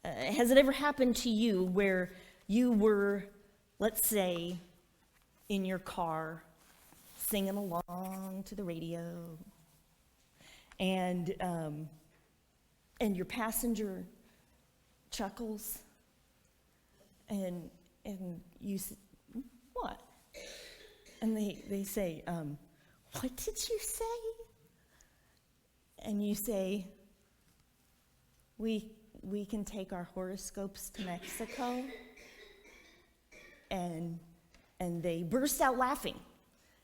Has it ever happened to you where you were, let's say, in your car, singing along to the radio, and your passenger chuckles, and you say, "What?" And they say, "What did you say?" And you say, we can take our horoscopes to Mexico." And they burst out laughing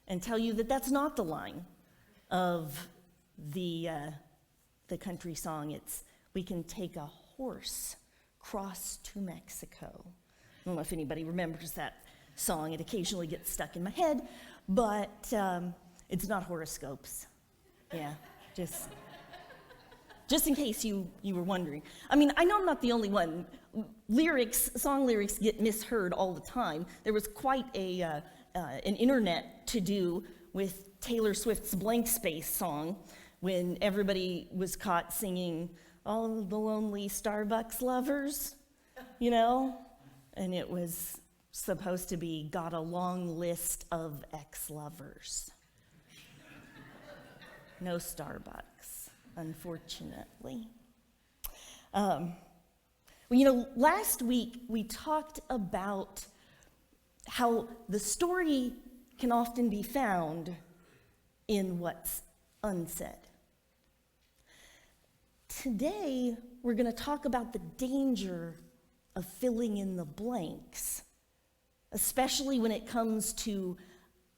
and tell you that that's not the line of the country song. It's, "We can take a horse cross to Mexico." I don't know if anybody remembers that song. It occasionally gets stuck in my head, but it's not horoscopes. Yeah, just in case you were wondering. I mean, I know I'm not the only one. Song lyrics get misheard all the time. There was quite an internet to-do with Taylor Swift's Blank Space song when everybody was caught singing "All the Lonely Starbucks Lovers," you know? And it was supposed to be "Got a long list of ex-lovers." No Starbucks, unfortunately. Well, last week we talked about how the story can often be found in what's unsaid. Today, we're going to talk about the danger of filling in the blanks, especially when it comes to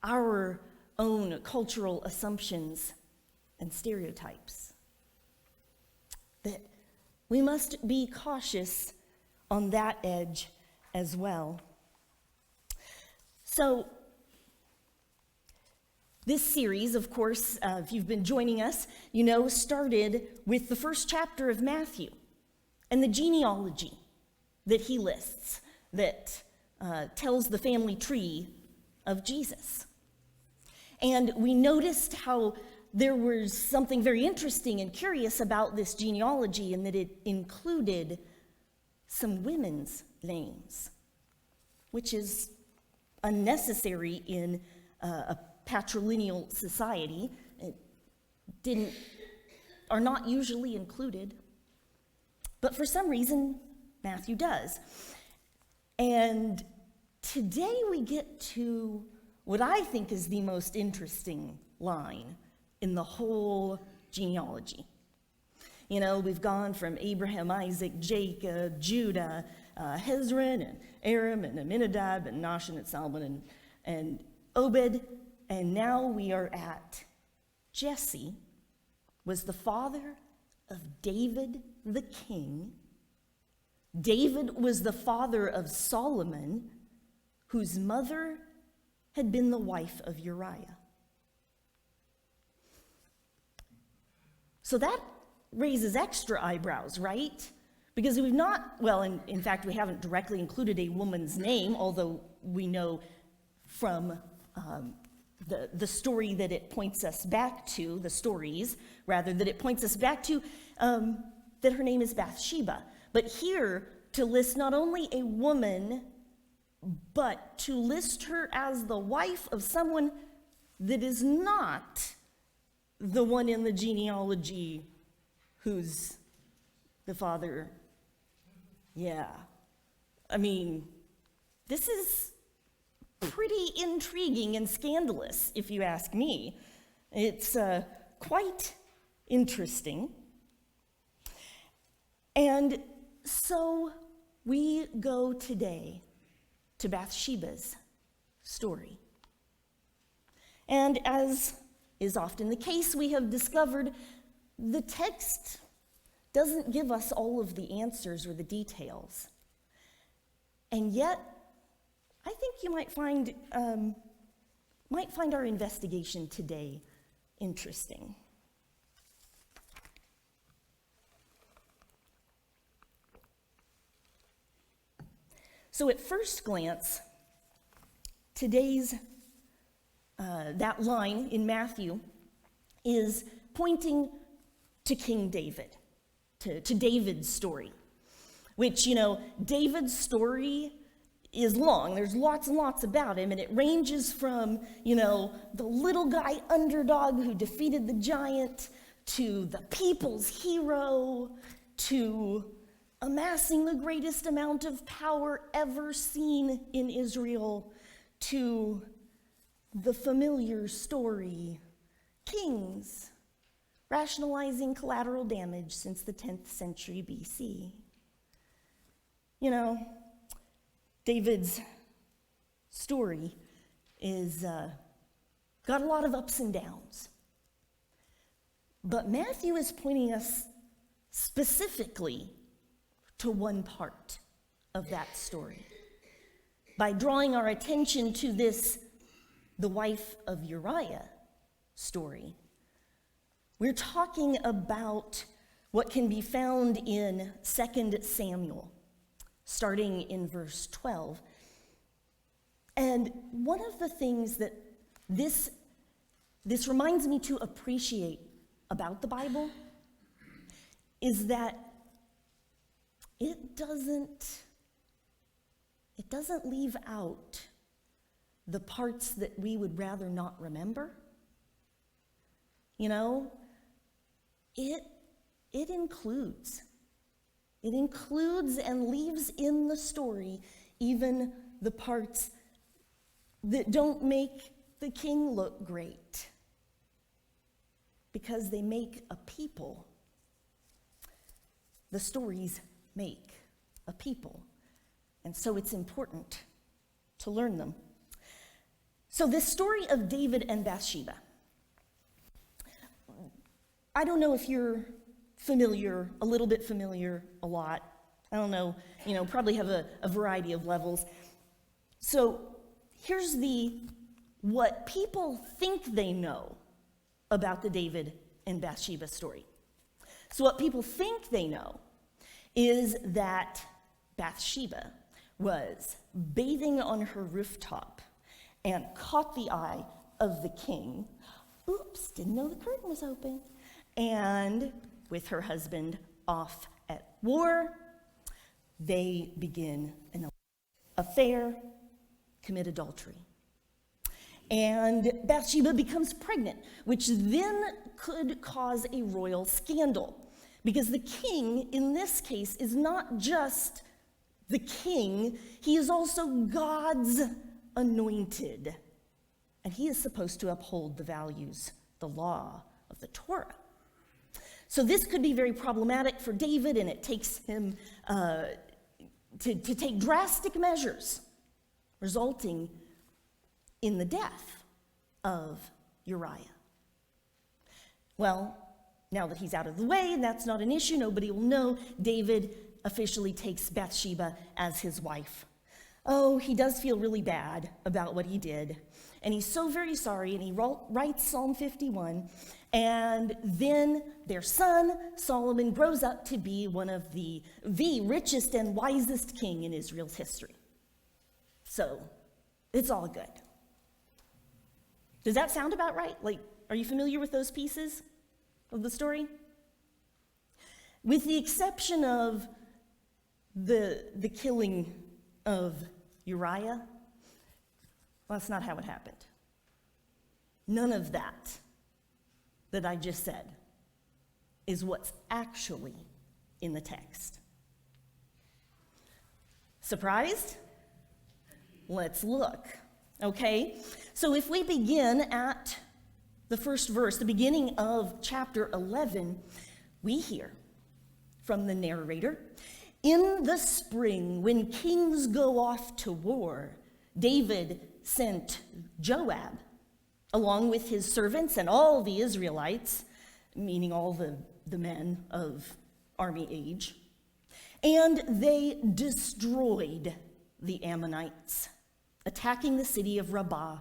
our own cultural assumptions and stereotypes. That we must be cautious on that edge as well. So, this series, of course, if you've been joining us, you know, started with the first chapter of Matthew and the genealogy that he lists that tells the family tree of Jesus. And we noticed how there was something very interesting and curious about this genealogy, in that it included some women's names, which is unnecessary in a patrilineal society. Are not usually included, but for some reason Matthew does. And today we get to what I think is the most interesting line in the whole genealogy. You know, we've gone from Abraham, Isaac, Jacob, Judah, Hezron, and Aram, and Aminadab, and Nahshon, and Salmon, and Obed, and now we are at Jesse was the father of David the king. David was the father of Solomon, whose mother had been the wife of Uriah. So that raises extra eyebrows, right? Because we've not, well, in fact, we haven't directly included a woman's name, although we know from the story that it points us back to, the stories, rather, that it points us back to, that her name is Bathsheba. But here, to list not only a woman, but to list her as the wife of someone that is not the one in the genealogy who's the father. Yeah. I mean, this is pretty intriguing and scandalous, if you ask me. It's quite interesting. And so we go today to Bathsheba's story. And as is often the case, we have discovered the text doesn't give us all of the answers or the details. And yet, I think you might find our investigation today interesting. So at first glance, today's that line in Matthew is pointing to King David, to David's story, which, David's story is long. There's lots and lots about him, and it ranges from, the little guy underdog who defeated the giant, to the people's hero, to amassing the greatest amount of power ever seen in Israel, to the familiar story, kings rationalizing collateral damage since the 10th century BC. David's story is got a lot of ups and downs. But Matthew is pointing us specifically to one part of that story by drawing our attention to the wife of Uriah story. We're talking about what can be found in 2 Samuel, starting in verse 12. And one of the things that this reminds me to appreciate about the Bible is that it doesn't leave out the parts that we would rather not remember. It includes and leaves in the story even the parts that don't make the king look great, because they make a people. The stories make a people, and so it's important to learn them. So this story of David and Bathsheba, I don't know if you're familiar, a little bit familiar, a lot. I don't know, probably have a variety of levels. So here's what people think they know about the David and Bathsheba story. So what people think they know is that Bathsheba was bathing on her rooftop and caught the eye of the king. Oops, didn't know the curtain was open. And with her husband off at war, they begin an affair, commit adultery. And Bathsheba becomes pregnant, which then could cause a royal scandal, because the king in this case is not just the king, he is also God's anointed. And he is supposed to uphold the values, the law of the Torah. So this could be very problematic for David, and it takes him to take drastic measures, resulting in the death of Uriah. Well, now that he's out of the way, and that's not an issue, nobody will know, David officially takes Bathsheba as his wife. Oh, he does feel really bad about what he did, and he's so very sorry, and he writes Psalm 51, and then their son, Solomon, grows up to be one of the richest and wisest king in Israel's history. So, it's all good. Does that sound about right? Are you familiar with those pieces of the story? With the exception of the killing of Uriah, well, that's not how it happened. None of that I just said is what's actually in the text. Surprised? Let's look, okay? So if we begin at the first verse, the beginning of chapter 11, we hear from the narrator, "In the spring, when kings go off to war, David sent Joab, along with his servants and all the Israelites," meaning all the men of army age, "and they destroyed the Ammonites, attacking the city of Rabbah.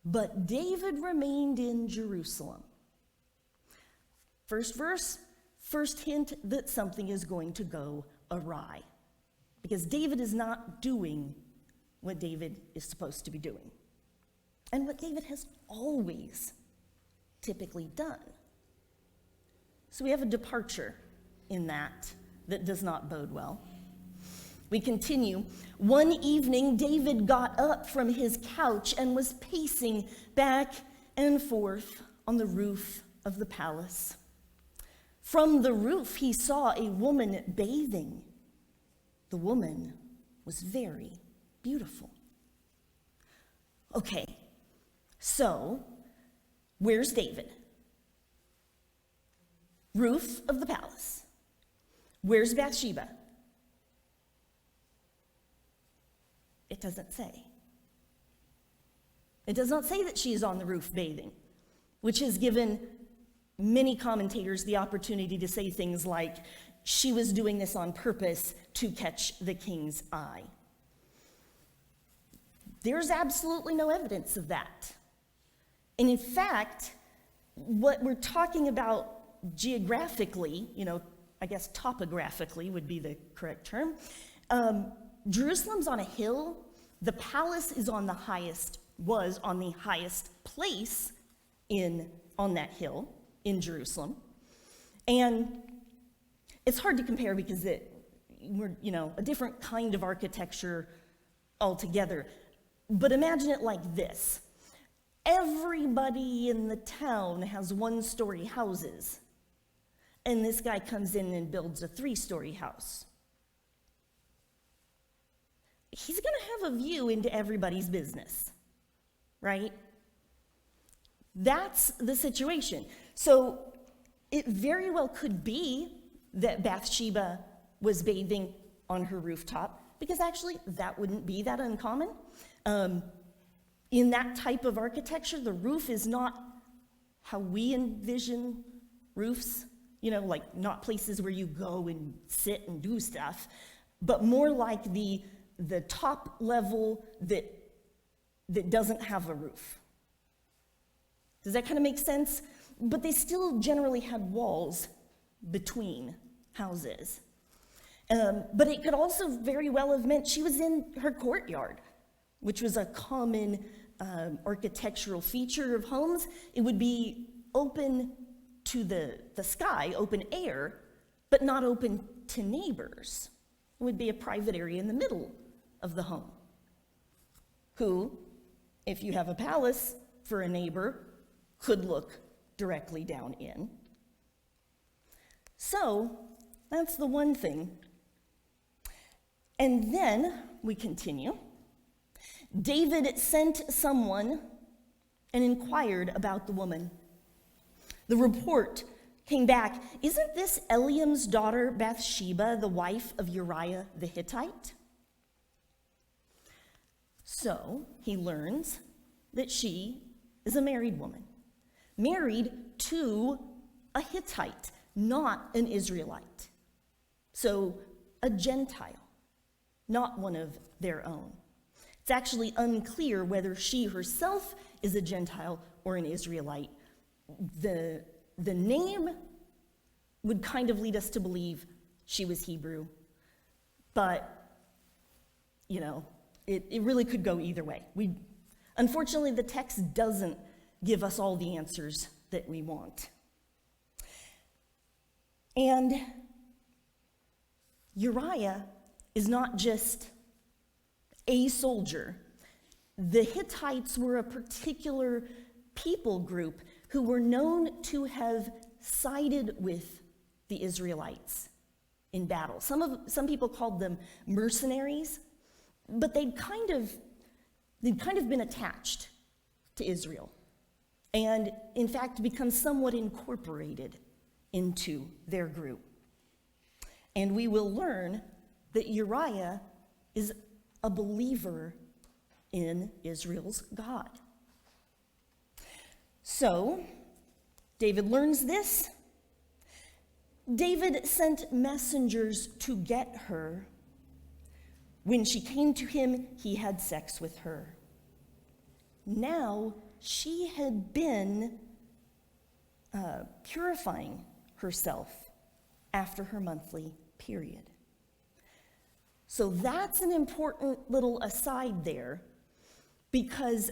But David remained in Jerusalem." First verse, first hint that something is going to go awry, because David is not doing what David is supposed to be doing, and what David has always typically done. So we have a departure in that does not bode well. We continue. One evening, David got up from his couch and was pacing back and forth on the roof of the palace. From the roof, he saw a woman bathing. The woman was very beautiful. Okay, so where's David? Roof of the palace. Where's Bathsheba? It doesn't say. It does not say that she is on the roof bathing, which has given many commentators the opportunity to say things like, she was doing this on purpose to catch the king's eye. There's absolutely no evidence of that. And in fact, what we're talking about geographically, I guess topographically would be the correct term. Jerusalem's on a hill. The palace was on the highest place on that hill in Jerusalem. And it's hard to compare because we're a different kind of architecture altogether. But imagine it like this. Everybody in the town has one-story houses, and this guy comes in and builds a 3-story house. He's going to have a view into everybody's business, right? That's the situation. So it very well could be that Bathsheba was bathing on her rooftop, because actually that wouldn't be that uncommon. In that type of architecture, the roof is not how we envision roofs, like not places where you go and sit and do stuff, but more like the top level that doesn't have a roof. Does that kind of make sense? But they still generally had walls between houses. But it could also very well have meant she was in her courtyard, which was a common architectural feature of homes. It would be open to the sky, open air, but not open to neighbors. It would be a private area in the middle of the home, who, if you have a palace for a neighbor, could look directly down in. So that's the one thing. And then we continue. David sent someone and inquired about the woman. The report came back, "Isn't this Eliam's daughter Bathsheba, the wife of Uriah the Hittite?" So he learns that she is a married woman, married to a Hittite, not an Israelite. So a Gentile, not one of their own. It's actually unclear whether she herself is a Gentile or an Israelite. The name would kind of lead us to believe she was Hebrew, but, it really could go either way. Unfortunately, the text doesn't give us all the answers that we want. And Uriah is not just a soldier. The Hittites were a particular people group who were known to have sided with the Israelites in battle. Some people called them mercenaries, but they'd kind of been attached to Israel, and in fact become somewhat incorporated into their group. And we will learn that Uriah is a believer in Israel's God. So, David learns this. David sent messengers to get her. When she came to him, he had sex with her. Now, she had been purifying herself after her monthly period. So that's an important little aside there, because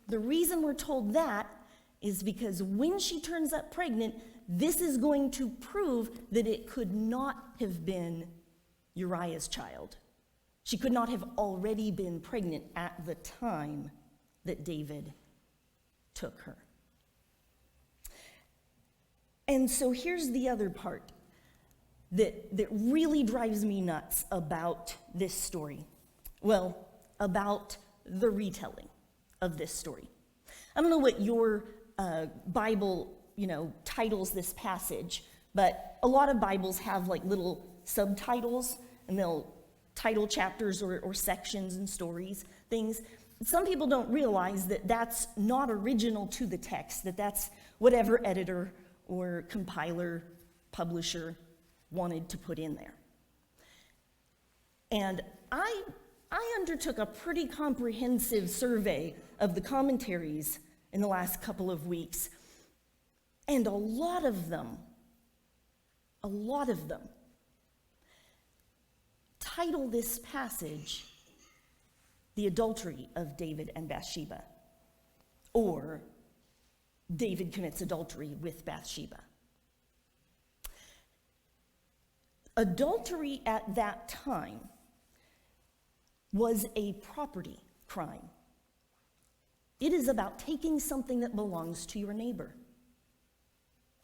the reason we're told that is because when she turns up pregnant, this is going to prove that it could not have been Uriah's child, She could not have already been pregnant at the time that David took her. And so here's the other part that really drives me nuts about this story. Well, about the retelling of this story. I don't know what your Bible, titles this passage, but a lot of Bibles have like little subtitles, and they'll title chapters or sections and stories, things. Some people don't realize that that's not original to the text, that's whatever editor or compiler, publisher wanted to put in there. And I undertook a pretty comprehensive survey of the commentaries in the last couple of weeks, and a lot of them title this passage The Adultery of David and Bathsheba, or David commits adultery with Bathsheba. Adultery at that time was a property crime. It is about taking something that belongs to your neighbor,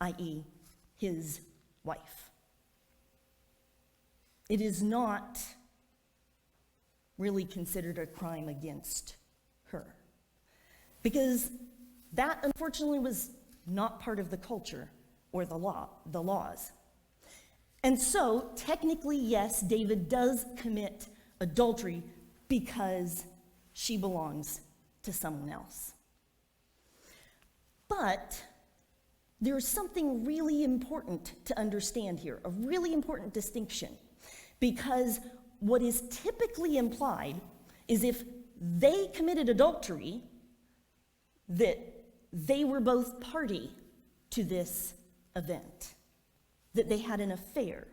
i.e., his wife. It is not really considered a crime against her, because that, unfortunately, was not part of the culture or the laws. And so, technically, yes, David does commit adultery because she belongs to someone else. But there's something really important to understand here, a really important distinction, because what is typically implied is if they committed adultery, that they were both party to this event, that they had an affair.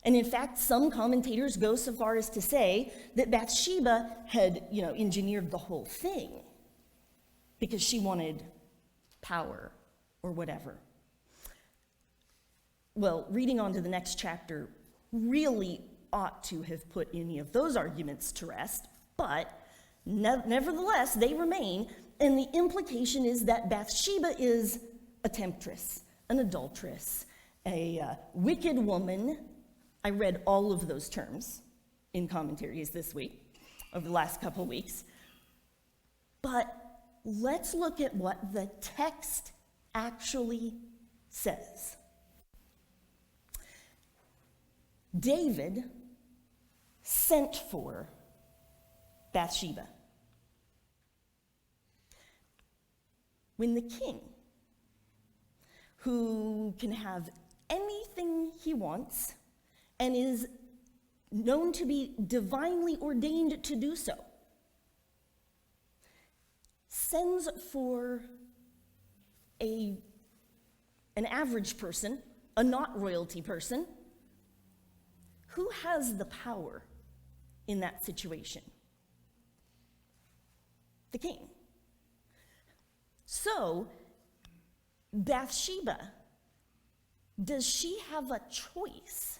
And in fact, some commentators go so far as to say that Bathsheba had, engineered the whole thing because she wanted power or whatever. Well, reading on to the next chapter really ought to have put any of those arguments to rest, but nevertheless, they remain, and the implication is that Bathsheba is a temptress, an adulteress, a wicked woman. I read all of those terms in commentaries this week, over the last couple weeks. But let's look at what the text actually says. David sent for Bathsheba. When the king, who can have anything he wants and is known to be divinely ordained to do so, sends for an average person, a not royalty person, who has the power in that situation? The king. So, Bathsheba, does she have a choice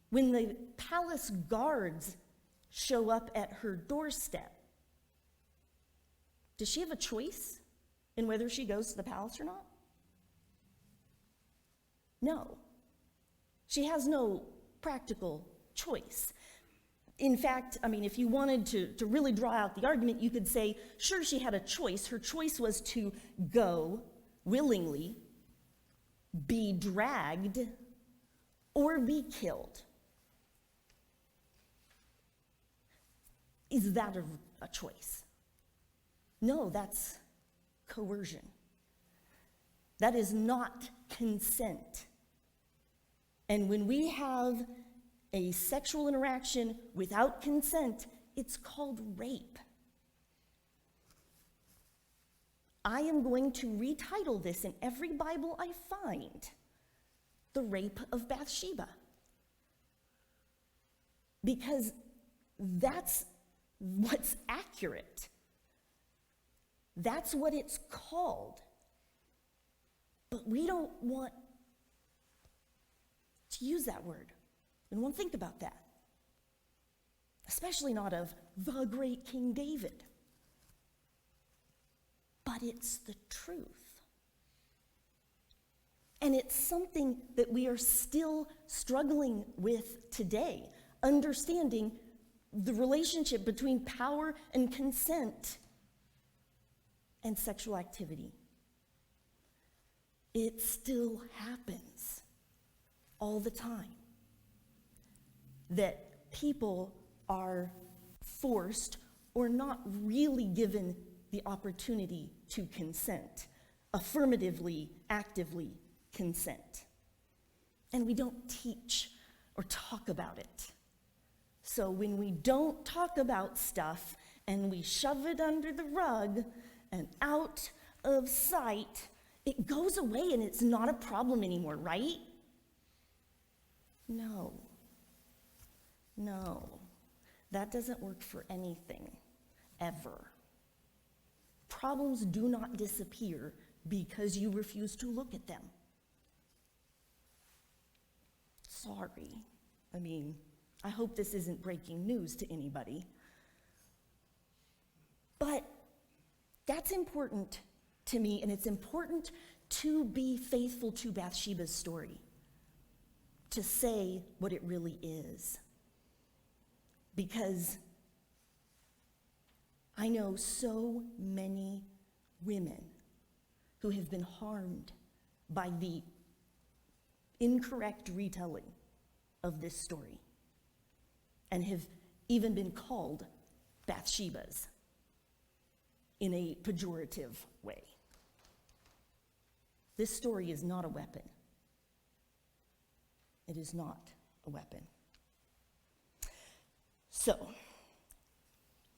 when the palace guards show up at her doorstep? Does she have a choice in whether she goes to the palace or not? No. She has no practical choice. In fact, if you wanted to really draw out the argument, you could say, sure, she had a choice. Her choice was to go willingly, be dragged, or be killed. Is that a choice? No, that's coercion. That is not consent. And when we have a sexual interaction without consent, it's called rape. I am going to retitle this in every Bible I find, The Rape of Bathsheba. Because that's what's accurate. That's what it's called. But we don't want to use that word. We don't want to think about that. especially not of the great King David. But it's the truth. And it's something that we are still struggling with today, understanding the relationship between power and consent and sexual activity. It still happens all the time that people are forced or not really given the opportunity to consent, affirmatively, actively consent. And we don't teach or talk about it. So when we don't talk about stuff and we shove it under the rug and out of sight, it goes away and it's not a problem anymore, right? No. That doesn't work for anything, ever. Problems do not disappear because you refuse to look at them. Sorry. I hope this isn't breaking news to anybody. But that's important to me, and it's important to be faithful to Bathsheba's story, to say what it really is. Because I know so many women who have been harmed by the incorrect retelling of this story and have even been called Bathshebas in a pejorative way. This story is not a weapon. It is not a weapon. So,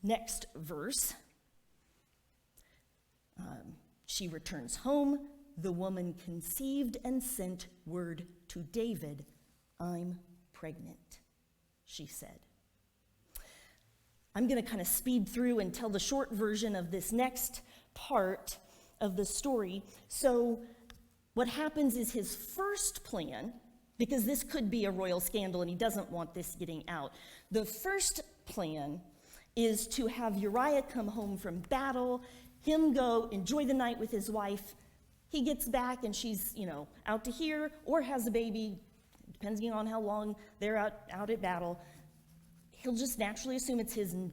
next verse. She returns home. The woman conceived and sent word to David, "I'm pregnant," she said. I'm going to kind of speed through and tell the short version of this next part of the story. So what happens is his first plan, because this could be a royal scandal and he doesn't want this getting out. The first plan is to have Uriah come home from battle, him go enjoy the night with his wife. He gets back and she's, out to here or has a baby, depending on how long they're out at battle. He'll just naturally assume it's his and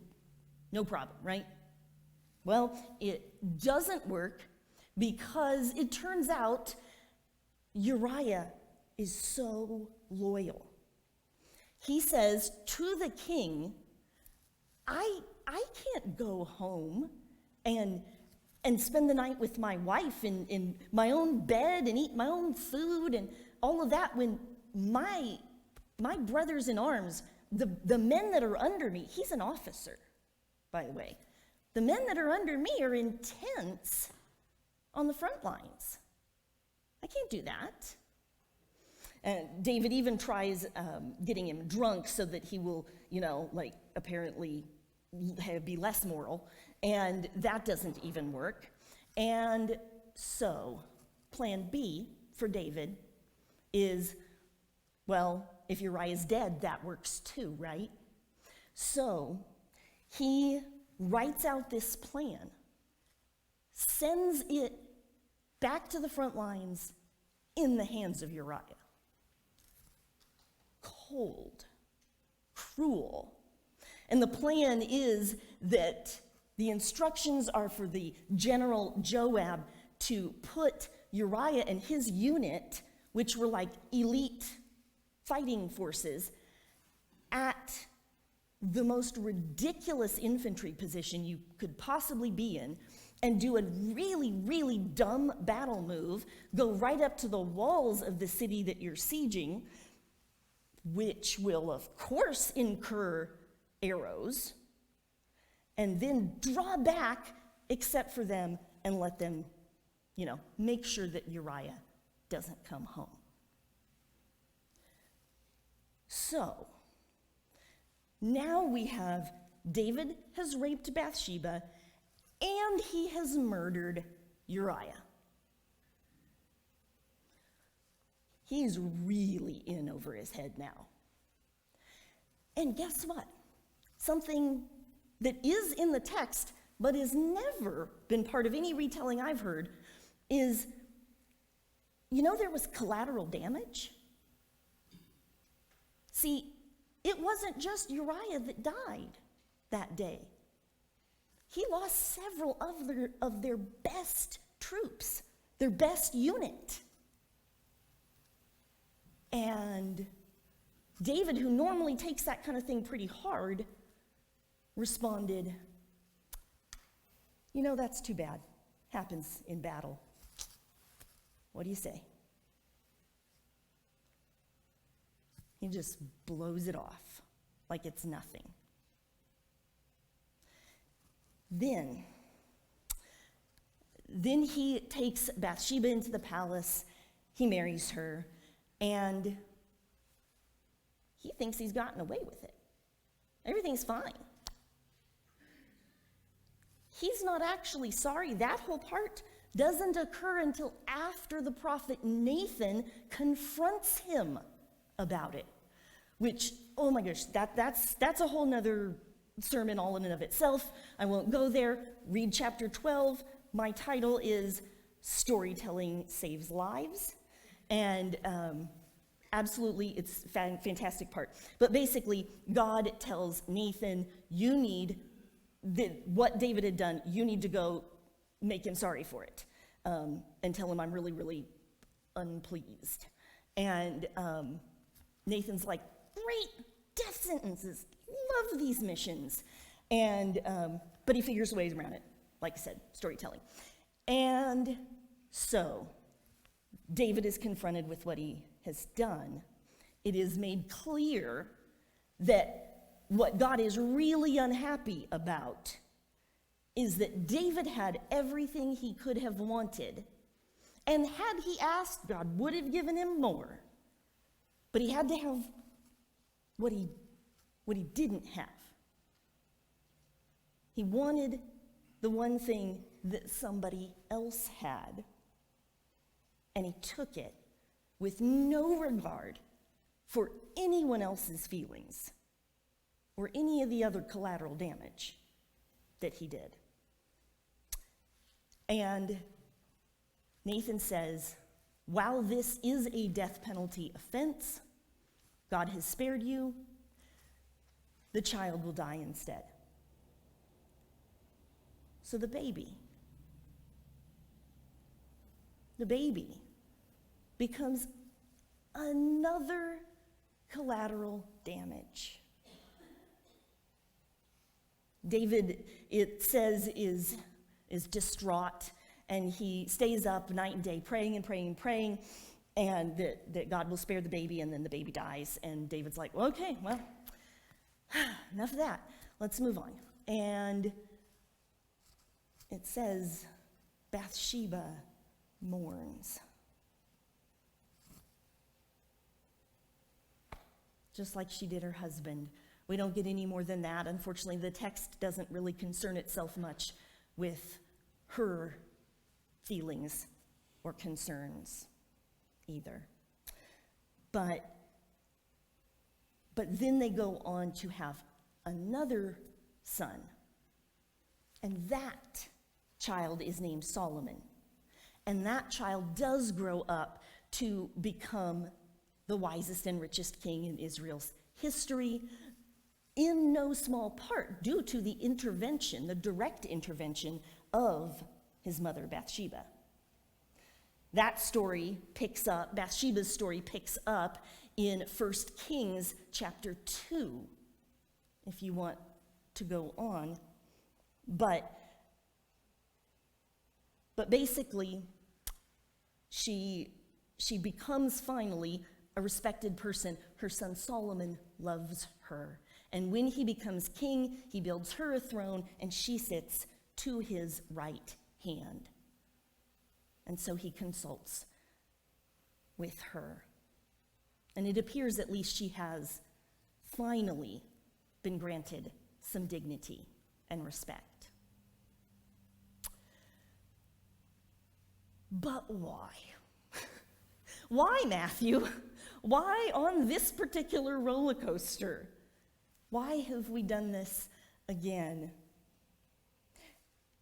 no problem, right? Well, it doesn't work because it turns out Uriah is so loyal. He says to the king, I can't go home and spend the night with my wife in my own bed and eat my own food and all of that when my brothers in arms, the men that are under me, he's an officer, by the way. The men that are under me are in tents on the front lines. I can't do that. And David even tries getting him drunk so that he will, apparently be less moral. And that doesn't even work. And so, plan B for David is, if Uriah is dead, that works too, right? So, he writes out this plan, sends it back to the front lines in the hands of Uriah. Cold, cruel. And the plan is that the instructions are for the general Joab to put Uriah and his unit, which were like elite fighting forces, at the most ridiculous infantry position you could possibly be in, and do a really, really dumb battle move, go right up to the walls of the city that you're sieging, which will, of course, incur arrows, and then draw back, except for them, and let them, make sure that Uriah doesn't come home. So, now we have David has raped Bathsheba, and he has murdered Uriah. He's really in over his head now. And guess what? something that is in the text but has never been part of any retelling I've heard is, there was collateral damage. See, it wasn't just Uriah that died that day. He lost several of their best troops, their best unit. And David, who normally takes that kind of thing pretty hard, responded, that's too bad. Happens in battle. What do you say? He just blows it off like it's nothing. Then he takes Bathsheba into the palace, he marries her, and he thinks he's gotten away with it. Everything's fine. He's not actually sorry. That whole part doesn't occur until after the prophet Nathan confronts him about it, which, oh my gosh, that's a whole nother sermon all in and of itself. I won't go there. Read chapter 12. My title is Storytelling Saves Lives. And absolutely, it's a fantastic part. But basically, God tells Nathan, you need what David had done, you need to go make him sorry for it, and tell him I'm really, really unpleased. And Nathan's like, great, death sentences, love these missions. And but he figures ways around it, like I said, storytelling. And so David is confronted with what he has done. It is made clear that what God is really unhappy about is that David had everything he could have wanted. And had he asked, God would have given him more. But he had to have what he didn't have. He wanted the one thing that somebody else had. And he took it with no regard for anyone else's feelings or any of the other collateral damage that he did. And Nathan says, while this is a death penalty offense, God has spared you, the child will die instead. So the baby becomes another collateral damage. David, it says, is distraught, and he stays up night and day praying and praying and praying, and that God will spare the baby, and then the baby dies. And David's like, well, okay, well, enough of that. Let's move on. And it says, Bathsheba mourns. Just like she did her husband. We don't get any more than that. Unfortunately, the text doesn't really concern itself much with her feelings or concerns either. But then they go on to have another son. And that child is named Solomon. And that child does grow up to become the wisest and richest king in Israel's history, in no small part due to the intervention, the direct intervention of his mother Bathsheba. That story picks up, Bathsheba's story picks up in 1 Kings chapter 2, if you want to go on. But basically, she becomes finally a respected person. Her son Solomon loves her. And when he becomes king, he builds her a throne, and she sits to his right hand. And so he consults with her. And it appears at least she has finally been granted some dignity and respect. But why? Why, Matthew? Why on this particular roller coaster? Why have we done this again?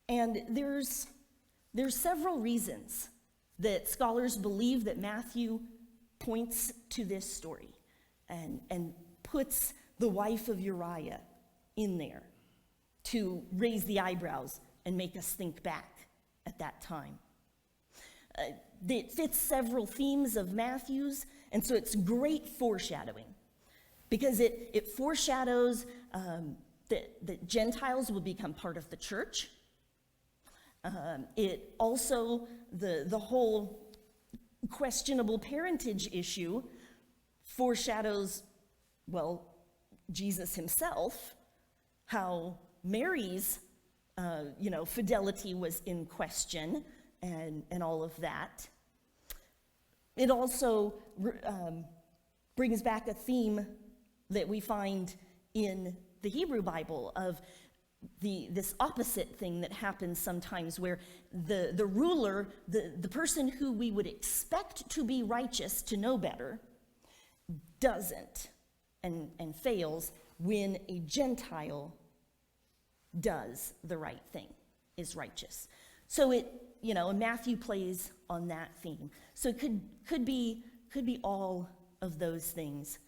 And there's several reasons that scholars believe that Matthew points to this story and puts the wife of Uriah in there to raise the eyebrows and make us think back at that time. It fits several themes of Matthew's, and so it's great foreshadowing because it foreshadows that Gentiles will become part of the church. It also, the whole questionable parentage issue foreshadows, well, Jesus himself, how Mary's, fidelity was in question and all of that. It also brings back a theme that we find in the Hebrew Bible of this opposite thing that happens sometimes where the ruler, the person who we would expect to be righteous, to know better, doesn't and fails when a Gentile does the right thing, is righteous. So and Matthew plays on that theme. So it could be all of those things.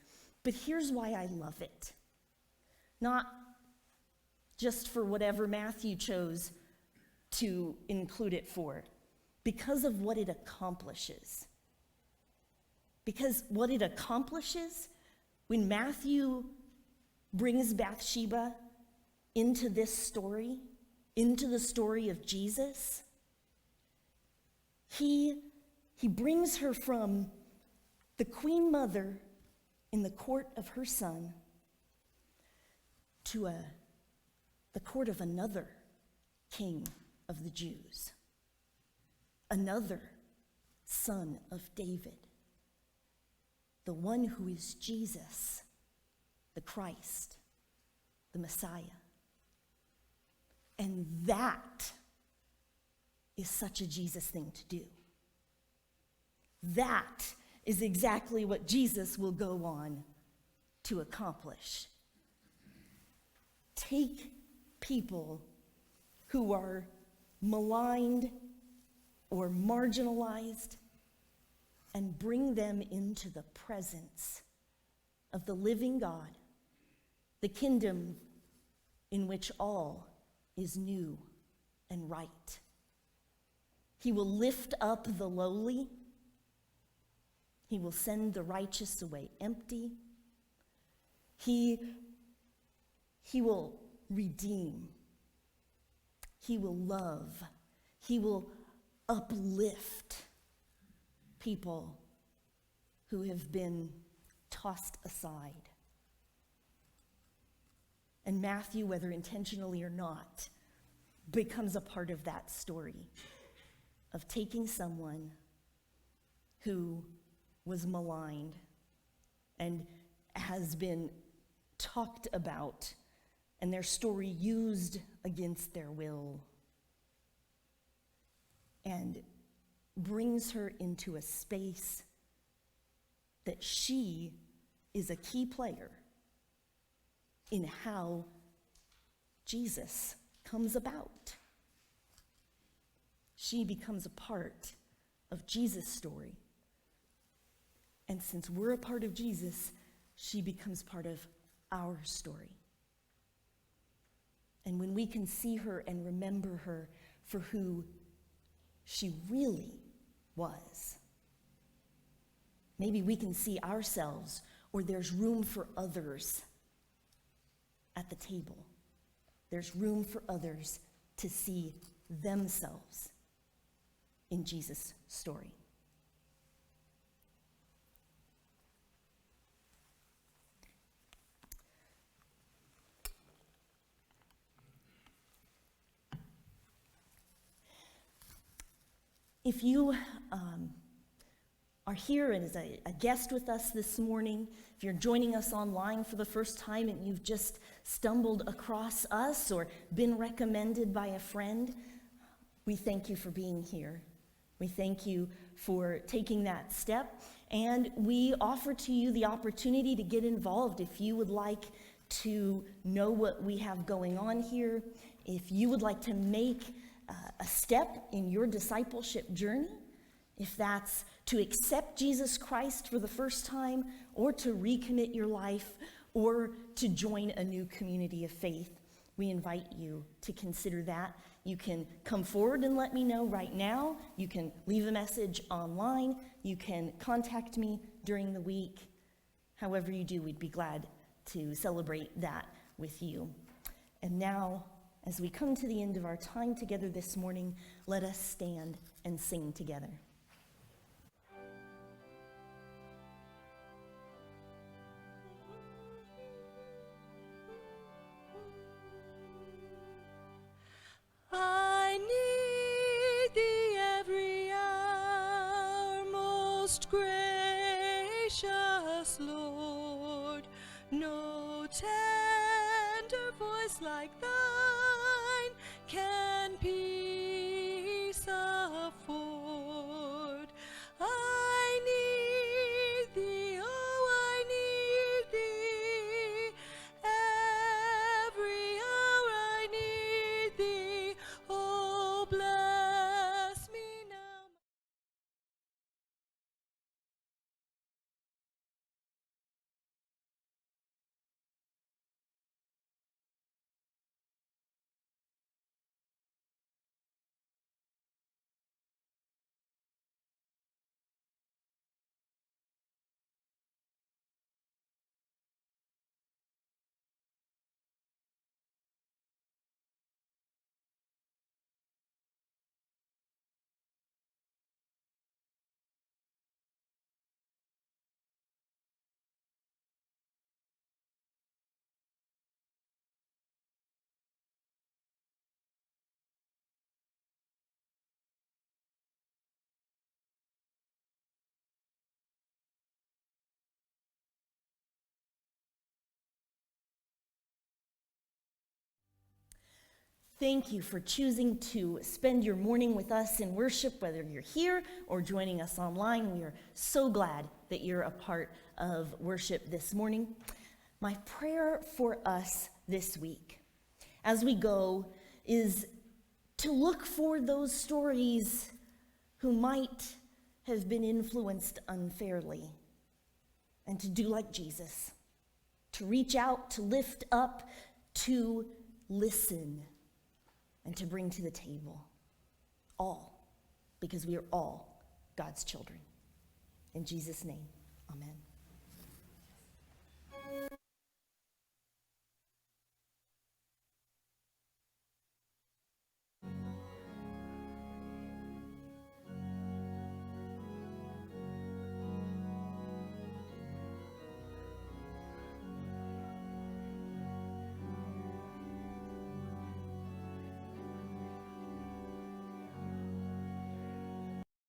But here's why I love it. Not just for whatever Matthew chose to include it for, because of what it accomplishes. Because what it accomplishes, when Matthew brings Bathsheba into this story, into the story of Jesus, he brings her from the queen mother in the court of her son to the court of another king of the Jews, another son of David, the one who is Jesus, the Christ, the Messiah. And that is such a Jesus thing to do. That is exactly what Jesus will go on to accomplish. Take people who are maligned or marginalized and bring them into the presence of the living God, the kingdom in which all is new and right. He will lift up the lowly. He will send the righteous away empty. He will redeem. He will love. He will uplift people who have been tossed aside. And Matthew, whether intentionally or not, becomes a part of that story of taking someone who was maligned and has been talked about and their story used against their will, and brings her into a space that she is a key player in how Jesus comes about. She becomes a part of Jesus' story. And since we're a part of Jesus, she becomes part of our story. And when we can see her and remember her for who she really was, maybe we can see ourselves, or there's room for others at the table. There's room for others to see themselves in Jesus' story. If you are here and as a guest with us this morning, if you're joining us online for the first time and you've just stumbled across us or been recommended by a friend, we thank you for being here. We thank you for taking that step, and we offer to you the opportunity to get involved if you would like to know what we have going on here, if you would like to make a step in your discipleship journey, if that's to accept Jesus Christ for the first time, or to recommit your life, or to join a new community of faith, we invite you to consider that. You can come forward and let me know right now. You can leave a message online. You can contact me during the week. However you do, we'd be glad to celebrate that with you. And now, as we come to the end of our time together this morning, let us stand and sing together. I need thee every hour, most gracious Lord. No tender voice like thine can peace afford. I need thee, oh, I need thee. Every hour I need thee. Oh, bless me now. Thank you for choosing to spend your morning with us in worship, whether you're here or joining us online. We are so glad that you're a part of worship this morning. My prayer for us this week, as we go, is to look for those stories who might have been influenced unfairly, and to do like Jesus, to reach out, to lift up, to listen, and to bring to the table all, because we are all God's children. In Jesus' name, amen.